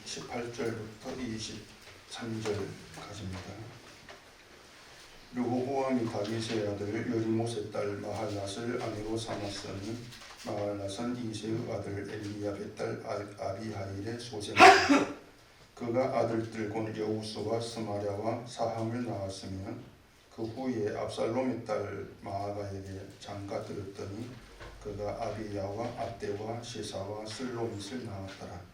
18절부터 23절까지입니다. 르호보암이 다윗의 아들 여리못의 딸 마할랏을 아내로 삼았으니 마할랏은 이새의 아들 엘리압의 딸 아비하일의 소생이다. 그가 아들들 곧 여우스와 스마랴와 사함을 낳았으며 그 후에 압살롬의 딸 마아가에게 장가들었더니 그가 아비야와 아떼와 시사와 슬로밋을 낳았더라.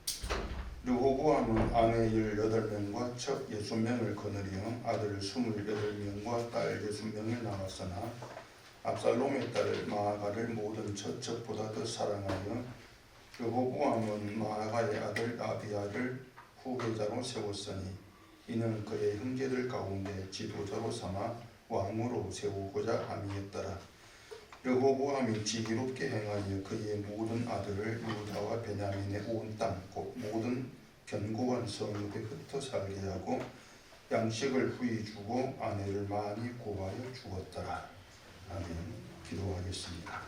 르호보암은 아내 18명과 첩 60명을 거느리어 아들 28명과 딸 60명을 낳았으나 압살롬의 딸 마아가를 모든 첩보다 더 사랑하여 르호보암은 마아가의 아들 아비야를 후계자로 세웠으니 이는 그의 형제들 가운데 지도자로 삼아 왕으로 세우고자 함이었더라. 르호보암이 지혜롭게 행하여 그의 모든 아들을 유다와 베냐민의 온 땅 곧 모든 견고한 성 옆에 흩어 살게 하고 양식을 후히 주고 아내를 많이 구하여 주었더라. 아멘. 기도하겠습니다.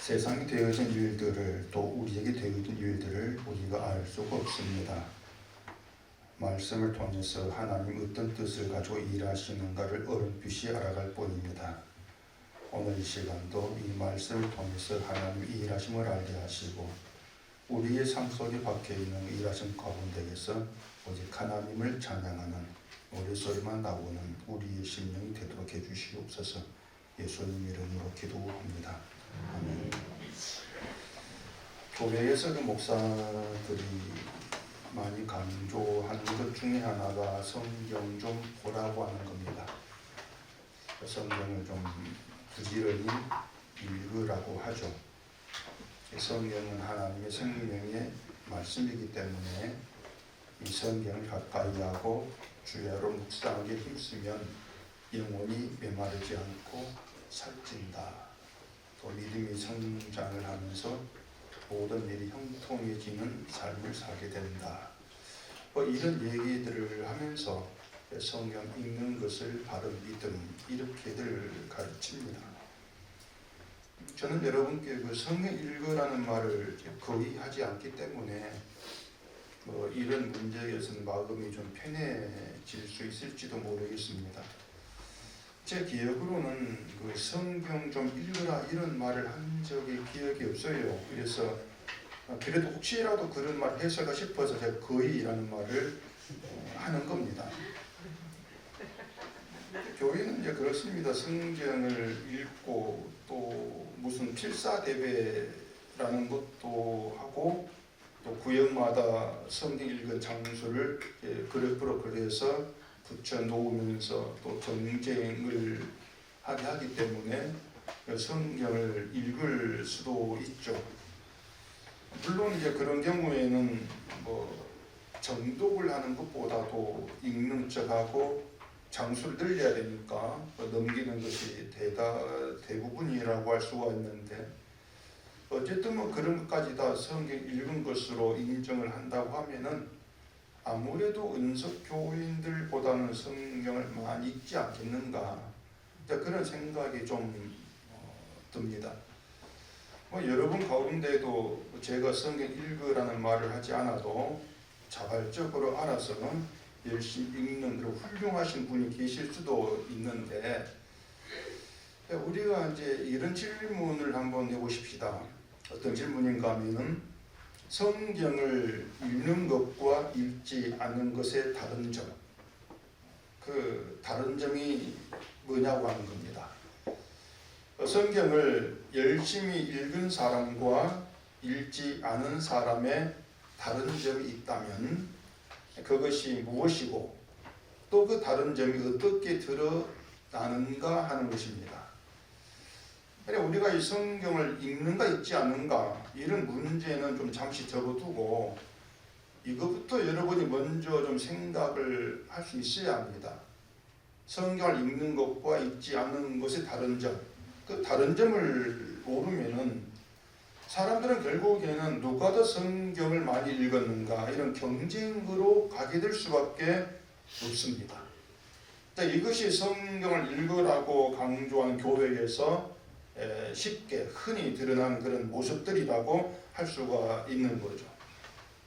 세상에 되어진 일들을 또 우리에게 되어진 일들을 우리가 알 수가 없습니다. 말씀을 통해서 하나님 어떤 뜻을 가지고 일하시는가를 어렴풋이 알아갈 뿐입니다. 오늘 이 시간도 이 말씀을 통해서 하나님 일하심을 알게 하시고 우리의 삶 속에 박혀있는 일하심 가운데에서 오직 하나님을 찬양하는 노래소리만 나오는 우리의 심령이 되도록 해주시옵소서. 예수님 이름으로 기도합니다. 아멘. 교회에서 그 목사들이 많이 강조하는 것 중에 하나가 성경 좀 보라고 하는 겁니다. 성경을 좀 부지런히 읽으라고 하죠. 성경은 하나님의 생명의 말씀이기 때문에 이 성경을 가까이 하고 주야로 묵상하게 힘쓰면 영혼이 메마르지 않고 살찐다. 또 믿음이 성장을 하면서 모든 일이 형통해지는 삶을 살게 된다. 이런 얘기들을 하면서 성경 읽는 것을 바른 믿음 이렇게들 가르칩니다. 저는 여러분께 그 성경 읽으라는 말을 거의 하지 않기 때문에 이런 문제에서는 마음이 좀 편해질 수 있을지도 모르겠습니다. 제 기억으로는 그 성경 좀 읽으라 이런 말을 한 적이 기억이 없어요. 그래서 그래도 혹시라도 그런 말 해설가 싶어서 제가 거의라는 말을 하는 겁니다. 교회는 이제 그렇습니다. 성경을 읽고 또 무슨 필사대회라는 것도 하고 또 구역마다 성경 읽은 장소를 그래프로 그려서 붙여 놓으면서 또 경쟁을 하게 하기 때문에 성경을 읽을 수도 있죠. 물론 이제 그런 경우에는 정독을 하는 것보다도 읽는 척하고 장수를 늘려야 되니까 넘기는 것이 대부분이라고 할 수가 있는데 어쨌든 그런 것까지 다 성경 읽은 것으로 인정을 한다고 하면은 아무래도 은석 교인들보다는 성경을 많이 읽지 않겠는가 그런 생각이 좀 듭니다. 여러분 가운데도 제가 성경 읽으라는 말을 하지 않아도 자발적으로 알아서는 열심히 읽는 그런 훌륭하신 분이 계실 수도 있는데 우리가 이제 이런 질문을 한번 해보십시다. 어떤 질문인가 하면은 성경을 읽는 것과 읽지 않는 것의 다른 점, 그 다른 점이 뭐냐고 하는 겁니다. 성경을 열심히 읽은 사람과 읽지 않은 사람의 다른 점이 있다면 그것이 무엇이고 또 그 다른 점이 어떻게 드러나는가 하는 것입니다. 우리가 이 성경을 읽는가 읽지 않는가 이런 문제는 좀 잠시 접어두고 이것부터 여러분이 먼저 좀 생각을 할 수 있어야 합니다. 성경을 읽는 것과 읽지 않는 것의 다른 점, 그 다른 점을 모르면은 사람들은 결국에는 누가 더 성경을 많이 읽었는가 이런 경쟁으로 가게 될 수밖에 없습니다. 이것이 성경을 읽으라고 강조하는 교회에서 쉽게 흔히 드러난 그런 모습들이라고 할 수가 있는 거죠.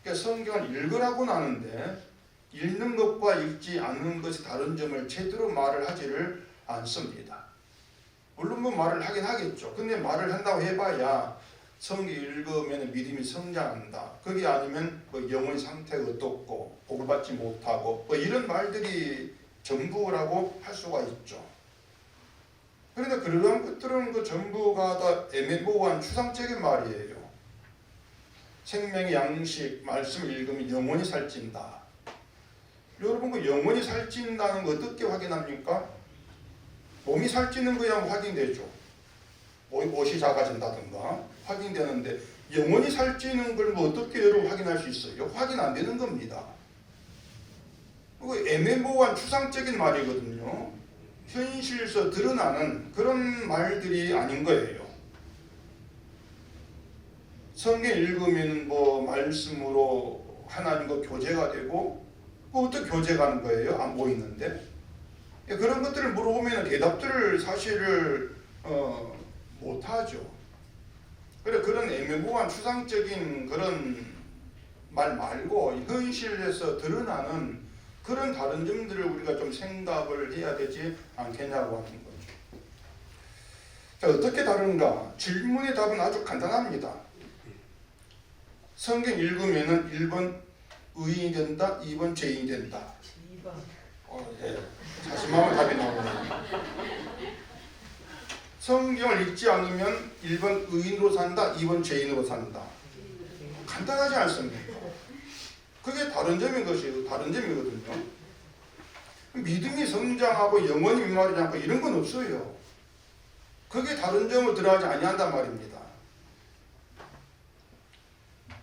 그러니까 성경을 읽으라고는 하는데 읽는 것과 읽지 않는 것이 다른 점을 제대로 말을 하지를 않습니다. 물론 뭐 말을 하긴 하겠죠. 근데 말을 한다고 해봐야 성경 읽으면 믿음이 성장한다. 그게 아니면 뭐 영혼 상태가 어떻고 복을 받지 못하고 뭐 이런 말들이 전부라고 할 수가 있죠. 그런데 그러한 것들은 그 전부가 다 애매모호한 추상적인 말이에요. 생명의 양식, 말씀을 읽으면 영혼이 살찐다. 여러분 그 영혼이 살찐다는 거 어떻게 확인합니까? 몸이 살찌는 거야 확인되죠. 옷이 작아진다든가 확인되는데 영혼이 살찌는 걸 뭐 어떻게 여러분 확인할 수 있어요? 확인 안 되는 겁니다. 애매모호한 추상적인 말이거든요. 현실에서 드러나는 그런 말들이 아닌 거예요. 성경 읽으면 뭐 말씀으로 하나님과 교제가 되고 어떻게 교제가 하는 거예요? 안 보이는데 그런 것들을 물어보면 대답들을 사실을 못하죠. 그래 그런 애매모호한 추상적인 그런 말 말고 현실에서 드러나는 그런 다른 점들을 우리가 좀 생각을 해야 되지 않겠냐고 하는 거죠. 자, 어떻게 다른가? 질문의 답은 아주 간단합니다. 성경 읽으면은 1번 의인이 된다, 2번 죄인이 된다. 2번. 예. 자신만의 답이 나오네요. 성경을 읽지 않으면 1번 의인으로 산다, 2번 죄인으로 산다. 간단하지 않습니까? 그게 다른 점인 것이고 다른 점이거든요. 믿음이 성장하고 영원히 멸망하지 않고 이런 건 없어요. 그게 다른 점을 들어가지 아니한단 말입니다.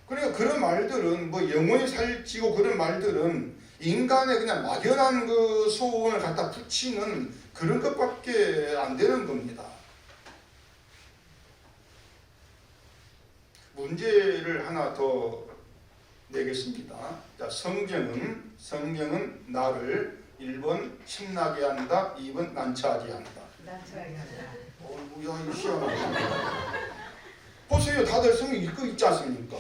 그러니까 그런 말들은 뭐 영혼이 살찌고 그런 말들은 인간의 그냥 막연한 그 소원을 갖다 붙이는 그런 것밖에 안 되는 겁니다. 문제를 하나 더 내겠습니다. 자, 성경은 나를 1번 신나게 한다, 2번 난처하게 한다. 난처하게 한다. 야, 이거 시원하다. 보세요, 다들 성경 읽고 있지 않습니까?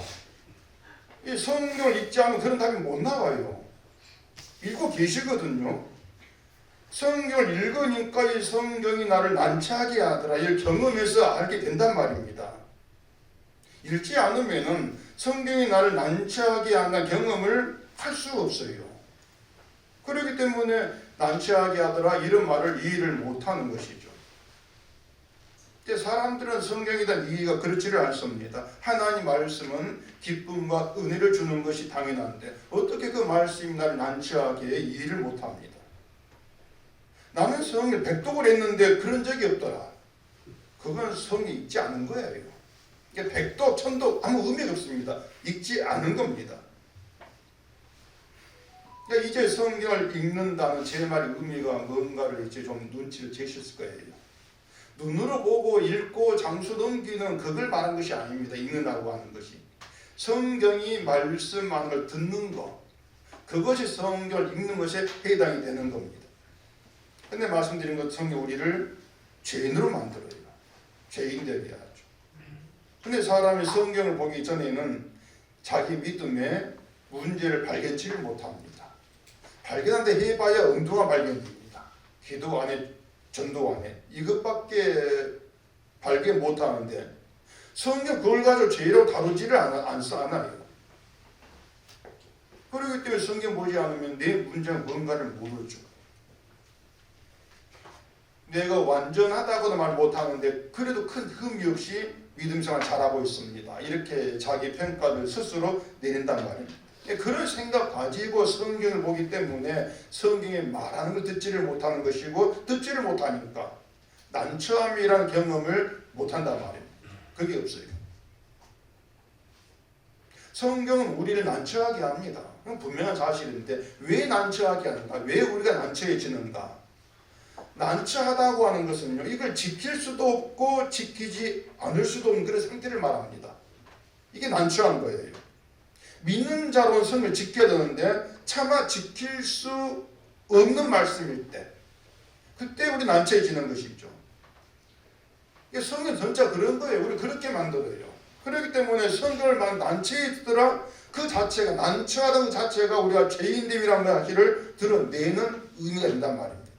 이 성경을 읽지 않으면 그런 답이 못 나와요. 읽고 계시거든요. 성경을 읽으니까 이 성경이 나를 난처하게 하더라. 이걸 경험해서 알게 된단 말입니다. 읽지 않으면은 성경이 나를 난처하게 한다는 경험을 할 수가 없어요. 그렇기 때문에 난처하게 하더라 이런 말을 이해를 못하는 것이죠. 사람들은 성경에 대한 이해가 그렇지를 않습니다. 하나님 말씀은 기쁨과 은혜를 주는 것이 당연한데 어떻게 그 말씀이 나를 난처하게 이해를 못합니다. 나는 성경 백독을 했는데 그런 적이 없더라. 그건 성경에 있지 않은 거예요. 백독, 천독 아무 의미가 없습니다. 읽지 않은 겁니다. 그러니까 이제 성경을 읽는다는 제 말의 의미가 뭔가를 이제 좀 눈치를 채셨을 거예요. 눈으로 보고 읽고 장수 넘기는 그걸 말한 것이 아닙니다. 읽는다고 하는 것이. 성경이 말씀하는 걸 듣는 것, 그것이 성경을 읽는 것에 해당이 되는 겁니다. 근데 말씀드린 것 성경 우리를 죄인으로 만들어요. 죄인 되게 하죠. 근데 사람이 성경을 보기 전에는 자기 믿음의 문제를 발견치를 못합니다. 발견한데 해봐야 엉뚱한 발견입니다. 기도 안에 전도 안에 이것밖에 발견 못하는데 성경 그걸 가지고 죄로 다루지를 않아요. 그렇기 때문에 성경 보지 않으면 내 문제가 뭔가를 모르죠. 내가 완전하다고는 말 못하는데 그래도 큰 흠이 없이 믿음 생활 잘하고 있습니다. 이렇게 자기 평가를 스스로 내린단 말입니다. 그런 생각 가지고 성경을 보기 때문에 성경에 말하는 걸 듣지를 못하는 것이고 듣지를 못하니까 난처함이라는 경험을 못한단 말입니다. 그게 없어요. 성경은 우리를 난처하게 합니다. 그건 분명한 사실인데 왜 난처하게 하는가? 왜 우리가 난처해지는가? 난처하다고 하는 것은요, 이걸 지킬 수도 없고 지키지 않을 수도 없는 그런 상태를 말합니다. 이게 난처한 거예요. 믿는 자로는 성경을 지켜야 되는데 차마 지킬 수 없는 말씀일 때 그때 우리 난처해지는 것이죠. 성경 전체 그런 거예요. 우리 그렇게 만들어요. 그렇기 때문에 성경을 만 난처에 있더라 그 자체가 난처하던 자체가 우리가 죄인됨이라는 사실을 드러내는 의미가 된단 말입니다.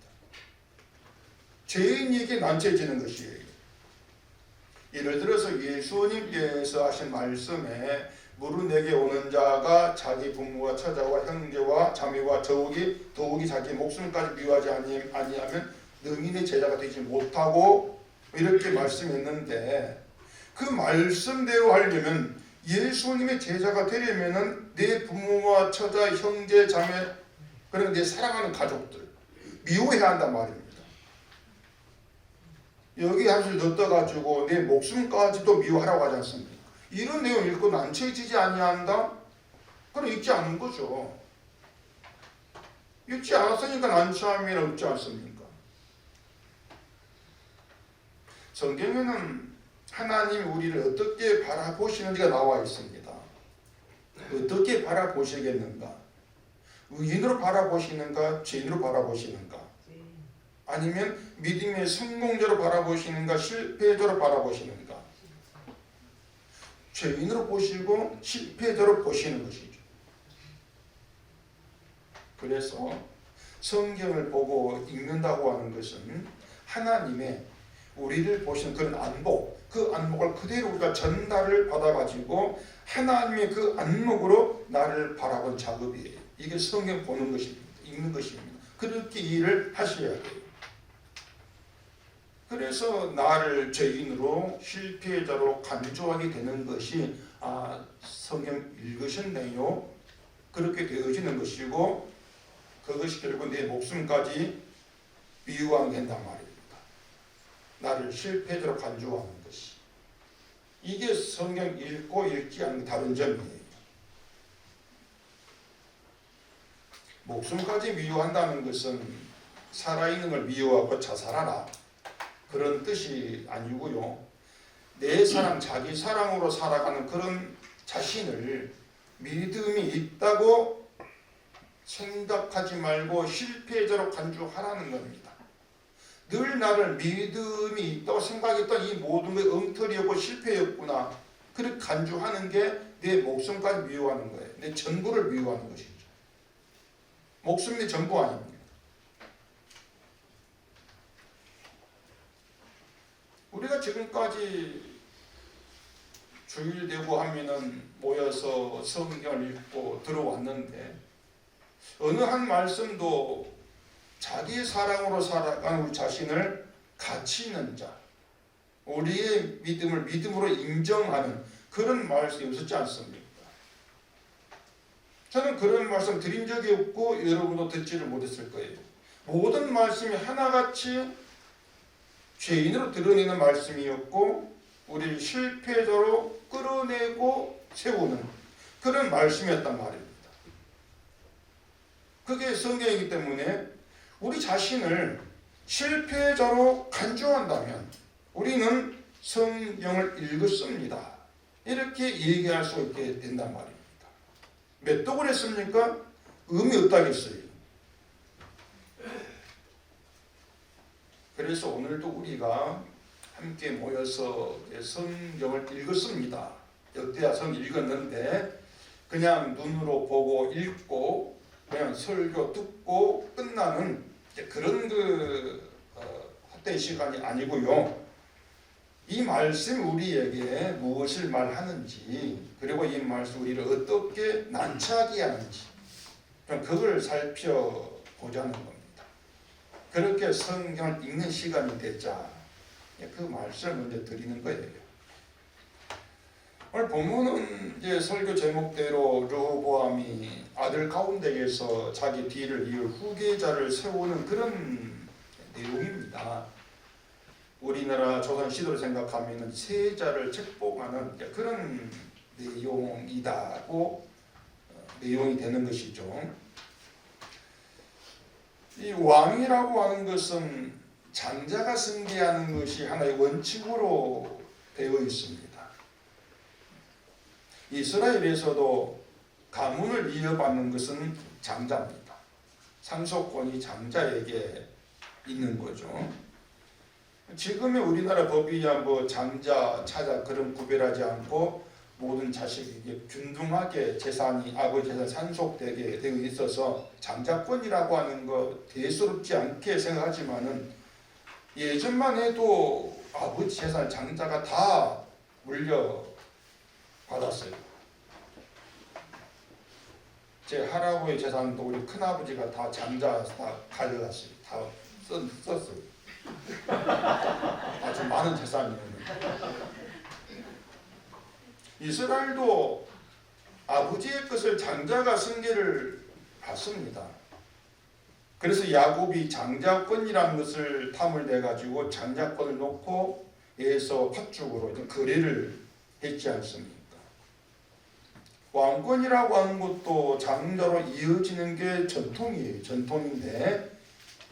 죄인에게 난처해지는 것이에요. 예를 들어서 예수님께서 하신 말씀에 무릇 내게 오는 자가 자기 부모와 처자와 형제와 자매와 더욱이 자기 목숨까지 미워하지 아니하면 능히 내 제자가 되지 못하고 이렇게 말씀했는데 그 말씀대로 하려면 예수님의 제자가 되려면은 내 부모와 처자, 형제, 자매 그리고 내 사랑하는 가족들 미워해야 한단 말입니다. 여기 한술 넣어가지고 내 목숨까지도 미워하라고 하지 않습니까? 이런 내용 읽고 난처해지지 아니한다? 그럼 읽지 않는 거죠. 읽지 않았으니까 난처함이라고 읽지 않습니까? 성경에는 하나님이 우리를 어떻게 바라보시는지가 나와 있습니다. 어떻게 바라보시겠는가? 의인으로 바라보시는가? 죄인으로 바라보시는가? 아니면 믿음의 성공자로 바라보시는가? 실패자로 바라보시는가? 죄인으로 보시고 실패자로 보시는 것이죠. 그래서 성경을 보고 읽는다고 하는 것은 하나님의 우리를 보시는 그런 안목, 그 안목을 그대로 우리가 전달을 받아가지고 하나님의 그 안목으로 나를 바라본 작업이에요. 이게 성경 보는 것입니다. 읽는 것입니다. 그렇게 일을 하셔야 돼요. 그래서 나를 죄인으로 실패자로 간주하게 되는 것이 성경 읽으셨네요. 그렇게 되어지는 것이고 그것이 결국 내 목숨까지 미워하게 된단 말입니다. 나를 실패자로 간주하는 것이. 이게 성경 읽고 읽지 않는 다른 점이에요. 목숨까지 미워한다는 것은 살아있는 걸 미워하고 자살하라 그런 뜻이 아니고요. 내 사랑, 자기 사랑으로 살아가는 그런 자신을 믿음이 있다고 생각하지 말고 실패자로 간주하라는 겁니다. 늘 나를 믿음이 있다고 생각했던 이 모든 게 엉터리였고 실패였구나. 그렇게 간주하는 게 내 목숨까지 미워하는 거예요. 내 전부를 미워하는 것이죠. 목숨이 내 전부 아닙니다. 우리가 지금까지 주일 되고 하면은 모여서 성경을 읽고 들어왔는데 어느 한 말씀도 자기 사랑으로 살아가는 우리 자신을 가치 있는 자, 우리의 믿음을 믿음으로 인정하는 그런 말씀이 없었지 않습니까? 저는 그런 말씀 드린 적이 없고 여러분도 듣지를 못했을 거예요. 모든 말씀이 하나같이 죄인으로 드러내는 말씀이었고 우리를 실패자로 끌어내고 세우는 그런 말씀이었단 말입니다. 그게 성경이기 때문에 우리 자신을 실패자로 간주한다면 우리는 성경을 읽었습니다. 이렇게 얘기할 수 있게 된단 말입니다. 몇 독을 했습니까? 의미 없다겠어요. 그래서 오늘도 우리가 함께 모여서 성경을 읽었습니다. 역대하성 읽었는데 그냥 눈으로 보고 읽고 그냥 설교 듣고 끝나는 그런 헛된 시간이 아니고요. 이 말씀이 우리에게 무엇을 말하는지 그리고 이 말씀 우리를 어떻게 난처하게 하는지 그걸 살펴보자는 겁니다. 그렇게 성경을 읽는 시간이 되자 그 말씀을 먼저 드리는 거예요. 오늘 본문은 이제 설교 제목대로 르호보암이 아들 가운데에서 자기 뒤를 이을 후계자를 세우는 그런 내용입니다. 우리나라 조선 시대를 생각하면 세자를 책봉하는 그런 내용이다고 내용이 되는 것이죠. 이 왕이라고 하는 것은 장자가 승계하는 것이 하나의 원칙으로 되어 있습니다. 이스라엘에서도 가문을 이어받는 것은 장자입니다. 상속권이 장자에게 있는 거죠. 지금의 우리나라 법이야 뭐 장자, 차자 그런 구별하지 않고 모든 자식에게 균등하게 재산이 아버지 재산 산속되게 되어 있어서 장자권이라고 하는 거 대수롭지 않게 생각하지만은 예전만 해도 아버지 재산 장자가 다 물려받았어요. 제 할아버지 재산도 우리 큰아버지가 다 장자 다 가져갔어요. 다 썼어요. 아주 많은 재산이에요. 이스라엘도 아버지의 것을 장자가 승계를 받습니다. 그래서 야곱이 장자권이라는 것을 탐을 내가지고 장자권을 놓고 에서 팥죽으로 거래를 했지 않습니까? 왕권이라고 하는 것도 장자로 이어지는 게 전통이에요. 전통인데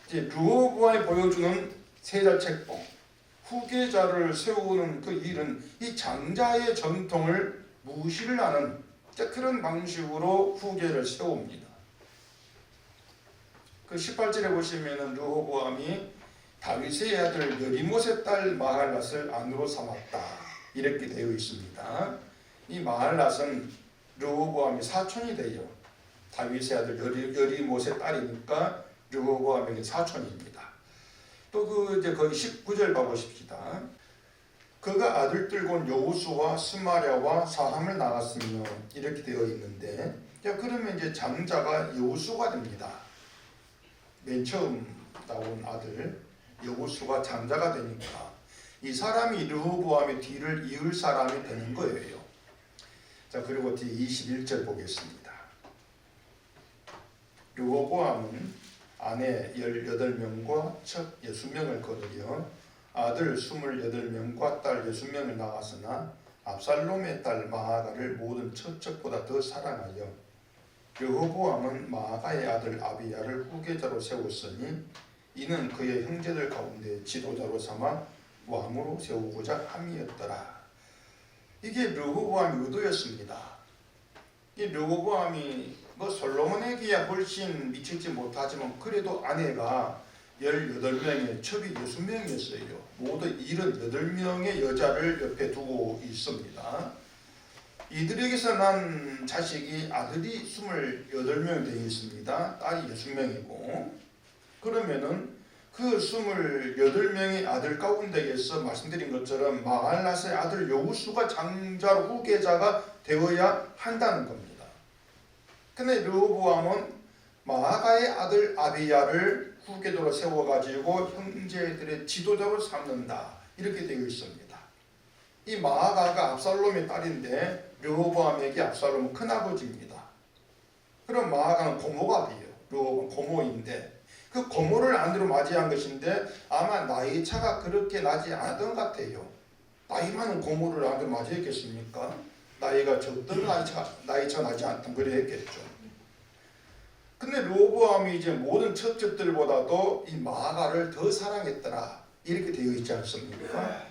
이제 르호보암이 보여주는 세자책봉, 후계자를 세우는 그 일은 이 장자의 전통을 무시를 하는 그런 방식으로 후계를 세웁니다. 그 18절에 보시면은 르호보암이 다윗의 아들 여리못의 딸 마할랏을 아내로 삼았다 이렇게 되어 있습니다. 이 마할랏은 르호보암의 사촌이 돼요. 다윗의 아들 여리못의 딸이니까 르호보암에게 사촌입니다. 또 이제 거기 19절 봐보십시다. 그가 아들들 곧 여호수와 스마랴와 사함을 낳았으며 이렇게 되어 있는데, 그러면 이제 장자가 여호수가 됩니다. 맨 처음 나온 아들 여호수가 장자가 되니까 이 사람이 르호보암의 뒤를 이을 사람이 되는 거예요. 자, 그리고 뒤 21절 보겠습니다. 르호보암은 아내 18명과 첩 60명을 거느려 아들 28명과 딸 60명을 낳았으나 압살롬의 딸 마아가를 모든 처첩보다 더 사랑하여 르호보암은 마아가의 아들 아비야를 후계자로 세웠으니 이는 그의 형제들 가운데 지도자로 삼아 왕으로 세우고자 함이었더라. 이게 르호보암의 의도였습니다. 이 르호보암이 솔로몬에게야 훨씬 미치지 못하지만 그래도 아내가 18명의 첩이 60명이었어요. 모두 78명의 여자를 옆에 두고 있습니다. 이들에게서 난 자식이 아들이 28명이 되어 있습니다. 딸이 60명이고 그러면은 그 28명의 아들 가운데에서 말씀드린 것처럼 마할랏의 아들 여우수가 장자로 후계자가 되어야 한다는 겁니다. 근데 르호보암은 마아가의 아들 아비야를 후계자로 세워가지고 형제들의 지도자로 삼는다 이렇게 되어 있습니다. 이 마아가가 압살롬의 딸인데 르호보암에게 압살롬은 큰아버지입니다. 그럼 마아가는 고모가 돼요. 르호보암 고모인데 그 고모를 아내로 맞이한 것인데 아마 나이 차가 그렇게 나지 않았던 것 같아요. 나이 많은 고모를 아내로 맞이했겠습니까? 나이가 적던 나이 차 나지 않던 그래 했겠죠. 근데 르호보암이 이제 모든 첩첩들보다도 이 마아가를 더 사랑했더라 이렇게 되어 있지 않습니까?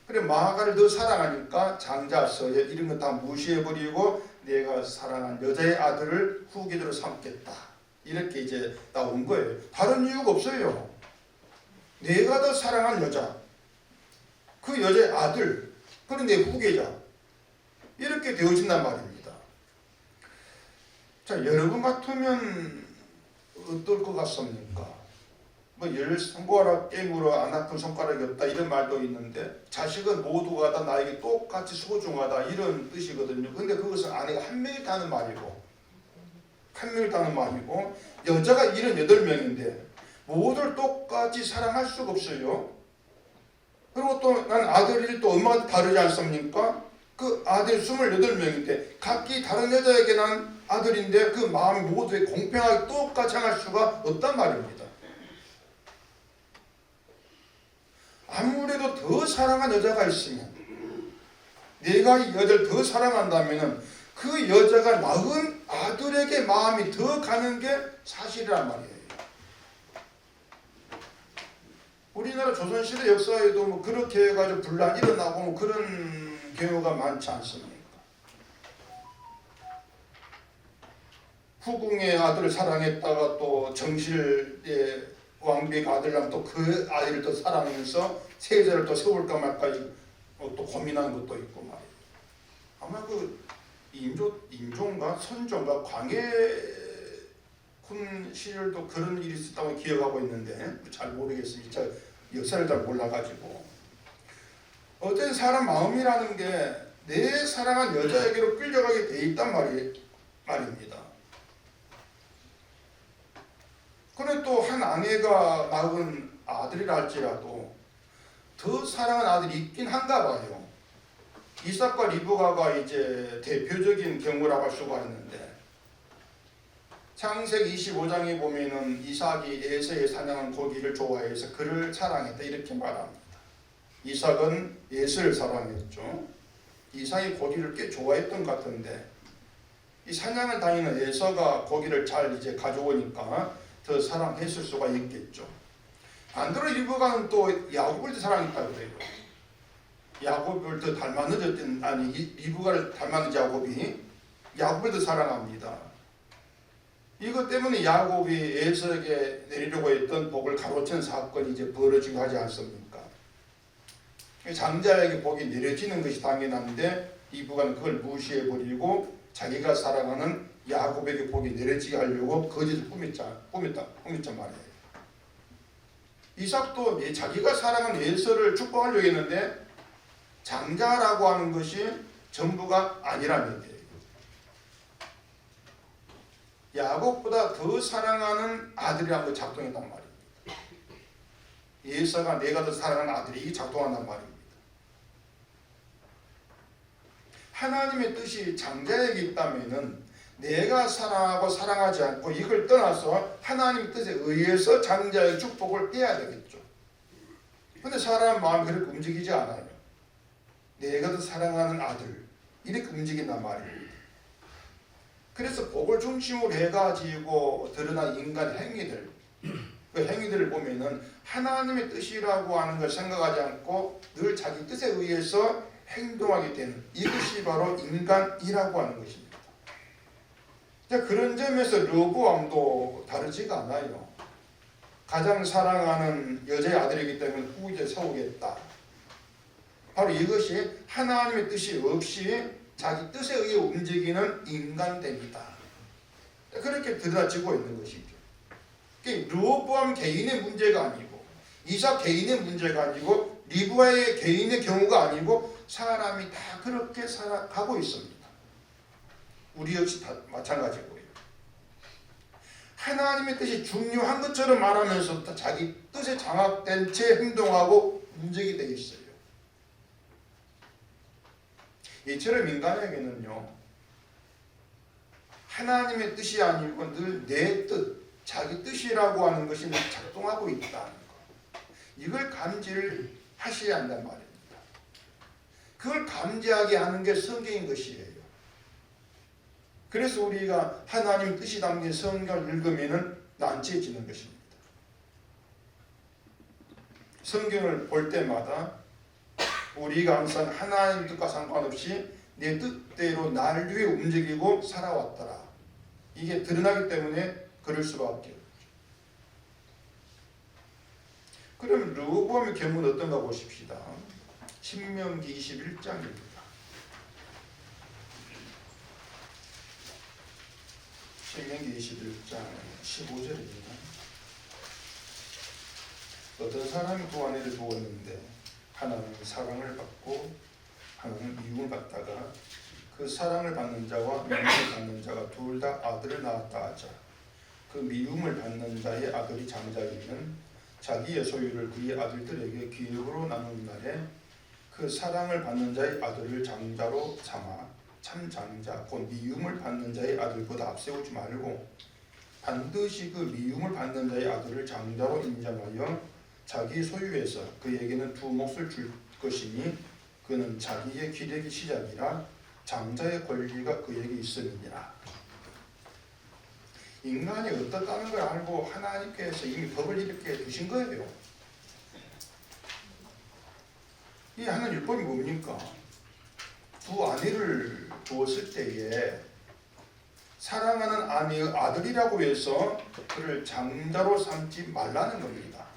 그래 마아가를 더 사랑하니까 장자서에 이런 거 다 무시해버리고 내가 사랑한 여자의 아들을 후계자로 삼겠다 이렇게 이제 나온 거예요. 다른 이유가 없어요. 내가 더 사랑한 여자, 그 여자의 아들, 그런 내 후계자 이렇게 되어진단 말입니다. 자, 여러분 같으면 어떨 것 같습니까? 열 손가락 깨물어 안 아픈 손가락이 없다 이런 말도 있는데 자식은 모두가 다 나에게 똑같이 소중하다 이런 뜻이거든요. 근데 그것은 아내가 한 명이 다는 말이고 여자가 78명인데 모두를 똑같이 사랑할 수가 없어요. 그리고 또 난 아들이 또 엄마가 다르지 않습니까? 그 아들 28명인데 각기 다른 여자에게 난 아들인데 그 마음이 모두에 공평하게 똑같이 향할 수가 없단 말입니다. 아무래도 더 사랑한 여자가 있으면 내가 이 여자를 더 사랑한다면 그 여자가 낳은 아들에게 마음이 더 가는 게 사실이란 말이에요. 우리나라 조선시대 역사에도 뭐 그렇게 해가지고 분란 일어나고 뭐 그런 경우가 많지 않습니까? 후궁의 아들을 사랑했다가 또 정실에 왕비의 아들 낳으면 또 그 아이를 또 사랑하면서 세자를 또 세울까 말까 또 고민하는 것도 있고 말이에요. 아마 그 인종과 선종과 광해군 시절도 그런 일이 있었다고 기억하고 있는데 잘 모르겠습니다. 역사를 잘 몰라가지고 어떤 사람 마음이라는 게 내 사랑한 여자에게로 끌려가게 돼 있단 말입니다. 그런데 또 한 아내가 낳은 아들이라 할지라도 더 사랑하는 아들이 있긴 한가 봐요. 이삭과 리브가가 이제 대표적인 경우라고 할 수가 있는데 창세기 25장에 보면은 이삭이 에서의 사냥한 고기를 좋아해서 그를 사랑했다 이렇게 말합니다. 이삭은 에서를 사랑했죠. 이삭이 고기를 꽤 좋아했던 것 같은데 이 사냥을 다니는 에서가 고기를 잘 이제 가져오니까 더 사랑했을 수가 있겠죠. 반대로 리브가는 또 야곱을 더 사랑했다고 그래요. 야곱을 더 닮았는지 아니 리브가를 닮았는지 야곱을 더 사랑합니다. 이것 때문에 야곱이 에서에게 내리려고 했던 복을 가로챈 사건이 이제 벌어지고 하지 않습니까? 장자에게 복이 내려지는 것이 당연한데 리브가는 그걸 무시해버리고 자기가 사랑하는 야곱에게 복이 내려지게 하려고 거짓을 꾸몄단 말이에요. 이삭도 자기가 사랑하는 에서를 축복하려고 했는데 장자라고 하는 것이 전부가 아니라는 얘기예요. 야곱보다 더 사랑하는 아들이라는 걸 작동했단 말입니다. 에서가 내가 더 사랑하는 아들이 작동한단 말입니다. 하나님의 뜻이 장자에게 있다면은 내가 사랑하고 사랑하지 않고 이걸 떠나서 하나님의 뜻에 의해서 장자의 축복을 해야 되겠죠. 그런데 사람 마음이 그렇게 움직이지 않아요. 내가 더 사랑하는 아들 이렇게 움직인단 말입니다. 그래서 복을 중심으로 해가지고 드러난 인간 행위들 그 행위들을 보면은 하나님의 뜻이라고 하는 걸 생각하지 않고 늘 자기 뜻에 의해서 행동하게 되는 이것이 바로 인간이라고 하는 것입니다. 그런 점에서 르호보암도 다르지가 않아요. 가장 사랑하는 여자의 아들이기 때문에 후위에 세우겠다. 바로 이것이 하나님의 뜻이 없이 자기 뜻에 의해 움직이는 인간됨이다. 그렇게 드러나지고 있는 것이죠. 르호보암 개인의 문제가 아니고 이삭 개인의 문제가 아니고 리브가의 개인의 경우가 아니고 사람이 다 그렇게 살아가고 있습니다. 우리 역시 다 마찬가지고요. 하나님의 뜻이 중요한 것처럼 말하면서 자기 뜻에 장악된 채 행동하고 움직이게 되어 있어요. 이처럼 인간에게는요, 하나님의 뜻이 아니고 늘 내 뜻, 자기 뜻이라고 하는 것이 작동하고 있다는 것. 이걸 감지를 하셔야 한단 말입니다. 그걸 감지하게 하는 게 성경인 것이에요. 그래서 우리가 하나님 뜻이 담긴 성경을 읽으면 난처해지는 것입니다. 성경을 볼 때마다 우리가 항상 하나님 뜻과 상관없이 내 뜻대로 나를 위해 움직이고 살아왔더라. 이게 드러나기 때문에 그럴 수밖에 없죠. 그럼 르호보암의 경우는 어떤가 보십시다. 신명기 21장입니다. 신명기 21장 15절입니다. 어떤 사람이 두 아내를 두었는데 하나는 사랑을 받고 하나는 미움을 받다가 그 사랑을 받는 자와 미움을 받는 자가 둘 다 아들을 낳았다 하자. 그 미움을 받는 자의 아들이 장자이면 자기의 소유를 그의 아들들에게 기업으로 나누는 날에 그 사랑을 받는 자의 아들을 장자로 삼아 참 장자 곧 미움을 받는 자의 아들보다 앞세우지 말고 반드시 그 미움을 받는 자의 아들을 장자로 인정하여 자기 소유에서 그에게는 두 몫을 줄 것이니 그는 자기의 기력이 시작이라 장자의 권리가 그에게 있음이니라. 인간이 어떻다는 걸 알고 하나님께서 이미 법을 이렇게 두신 거예요. 이 하는 율법이 뭡니까? 두 아내를 두었을 때에 사랑하는 아내의 아들이라고 해서 그를 장자로 삼지 말라는 겁니다.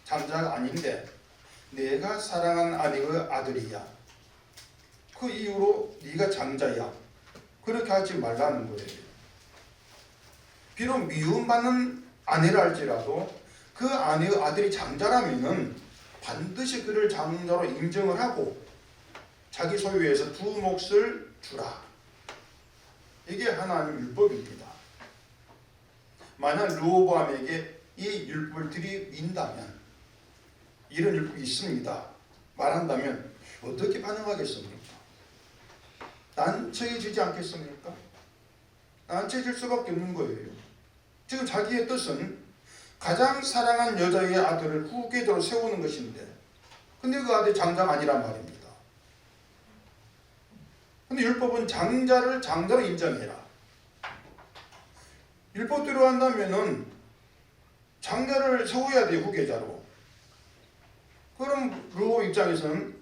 장자가 아닌데 내가 사랑하는 아내의 아들이야. 그 이후로 네가 장자야. 그렇게 하지 말라는 거예요. 비록 미움받는 아내라 할지라도 그 아내의 아들이 장자라면은 반드시 그를 장자로 인정을 하고 자기 소유에서 두 몫을 주라. 이게 하나님 율법입니다. 만약 르호보암에게 이 율법을 들이민다면, 이런 율법이 있습니다 말한다면 어떻게 반응하겠습니까? 난처해지지 않겠습니까? 난처해질 수밖에 없는 거예요. 지금 자기의 뜻은 가장 사랑한 여자의 아들을 후계자로 세우는 것인데, 근데 그 아들이 장자가 아니란 말입니다. 근데 율법은 장자를 장자로 인정해라. 율법대로 한다면은 장자를 세워야 돼요, 후계자로. 그럼 르호 입장에서는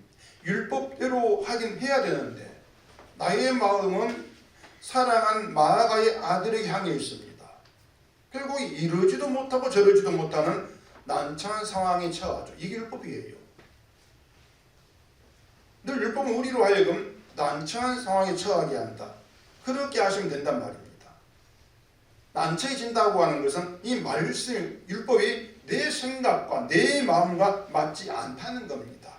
율법대로 하긴 해야 되는데 나의 마음은 사랑한 마아가의 아들에게 향해 있습니다. 결국 이러지도 못하고 저러지도 못하는 난처한 상황에 처하죠. 이게 율법이에요. 늘 율법은 우리로 하여금 난처한 상황에 처하게 한다. 그렇게 하시면 된단 말입니다. 난처해진다고 하는 것은 이 말씀, 율법이 내 생각과 내 마음과 맞지 않다는 겁니다.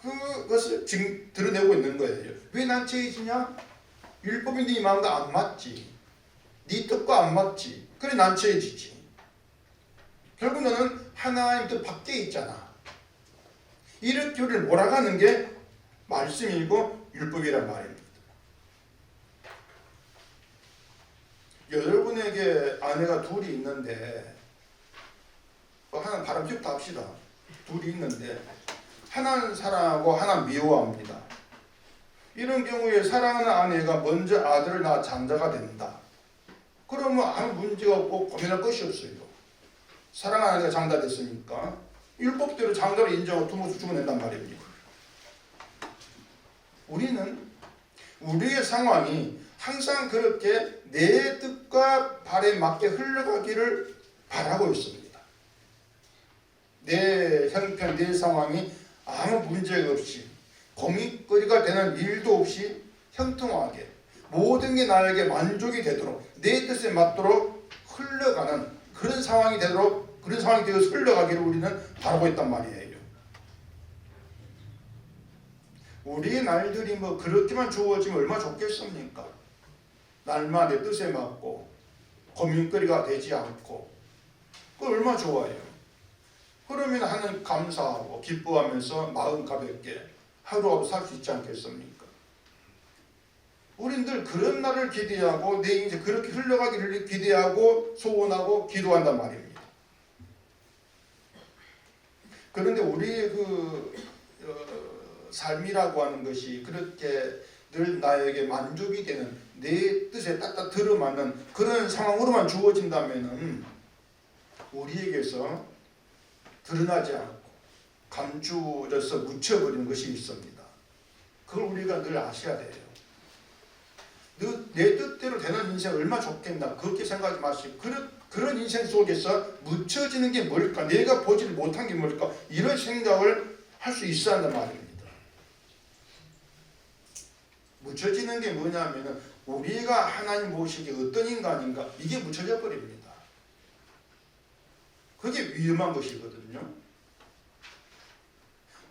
그것을 지금 드러내고 있는 거예요. 왜 난처해지냐? 율법이 네 마음과 안 맞지. 네 뜻과 안 맞지. 그래 난처해지지. 결국 너는 하나님 뜻 밖에 있잖아. 이렇게 우리를 몰아가는 게 말씀이고 율법이란 말입니다. 여러분에게 아내가 둘이 있는데, 하나는 바람 피우다 합시다. 둘이 있는데 하나는 사랑하고 하나는 미워합니다. 이런 경우에 사랑하는 아내가 먼저 아들을 낳아 장자가 된다. 그러면 아무 문제가 없고 고민할 것이 없어요. 사랑하는 아내가 장자 됐으니까 율법대로 장자로 인정하고 두모수 주면 된단 말입니다. 우리는 우리의 상황이 항상 그렇게 내 뜻과 발에 맞게 흘러가기를 바라고 있습니다. 내 형편, 내 상황이 아무 문제가 없이 고민거리가 되는 일도 없이 형통하게 모든 게 나에게 만족이 되도록 내 뜻에 맞도록 흘러가는 그런 상황이 되도록, 그런 상황이 되어서 흘러가기를 우리는 바라고 있단 말이에요. 우리의 날들이 뭐 그렇게만 주어지면 얼마나 좋겠습니까? 날마다 내 뜻에 맞고 고민거리가 되지 않고, 그거 얼마나 좋아요. 그러면 하나님 감사하고 기뻐하면서 마음 가볍게 하루하루 살 수 있지 않겠습니까? 우린 늘 그런 날을 기대하고 내 인생 그렇게 흘러가기를 기대하고 소원하고 기도한단 말입니다. 그런데 우리의 삶이라고 하는 것이 그렇게 늘 나에게 만족이 되는 내 뜻에 딱딱 들어맞는 그런 상황으로만 주어진다면은 우리에게서 드러나지 않고 감추어서 묻혀버리는 것이 있습니다. 그걸 우리가 늘 아셔야 돼요. 내 뜻대로 되는 인생 얼마나 좋겠나 그렇게 생각하지 마시고 그런 인생 속에서 묻혀지는 게 뭘까, 내가 보지를 못한 게 뭘까, 이런 생각을 할 수 있어야 한단 말입니다. 묻혀지는 게 뭐냐면은 우리가 하나님 보시기에 어떤 인간인가, 이게 묻혀져 버립니다. 그게 위험한 것이거든요.